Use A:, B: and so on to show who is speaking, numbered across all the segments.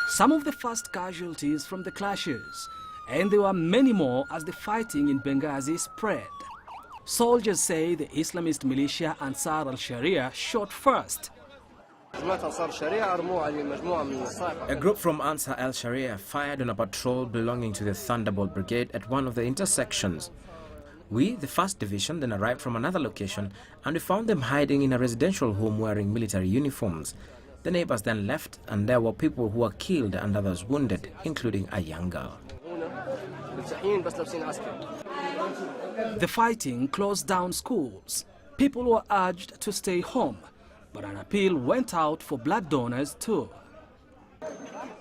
A: some of the first casualties from the clashes, and there were many more as the fighting in Benghazi spread. Soldiers say the Islamist militia Ansar al-Sharia shot first.
B: A group from Ansar al-Sharia fired on a patrol belonging to the Thunderbolt Brigade at one of the intersections. We, the 1st Division, then arrived from another location and we found them hiding in a residential home wearing military uniforms. The neighbors then left and there were people who were killed and others wounded, including a young girl.
A: The fighting closed down schools. People were urged to stay home, but an appeal went out for blood donors too.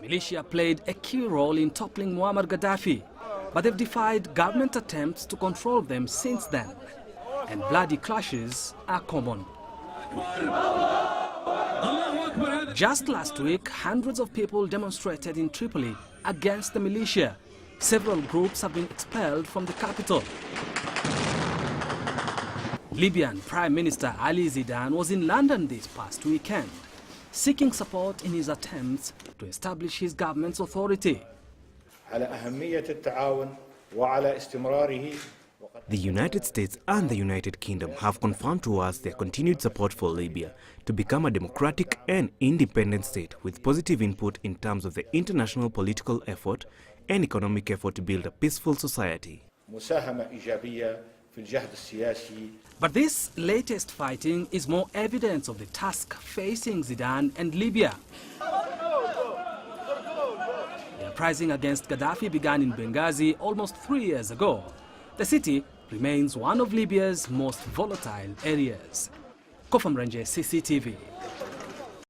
A: Militia played a key role in toppling Muammar Gaddafi, but they've defied government attempts to control them since then, and bloody clashes are common. Just last week, hundreds of people demonstrated in Tripoli against the militia. Several groups have been expelled from the capital. Libyan Prime Minister Ali Zidane was in London this past weekend, seeking support in his attempts to establish his government's authority.
C: The United States and the United Kingdom have confirmed to us their continued support for Libya to become a democratic and independent state with positive input in terms of the international political effort and economic effort to build a peaceful society.
A: But this latest fighting is more evidence of the task facing Zidane and Libya. The uprising against Gaddafi began in Benghazi almost 3 years ago. The city remains one of Libya's most volatile areas. Kofamrenje, CCTV.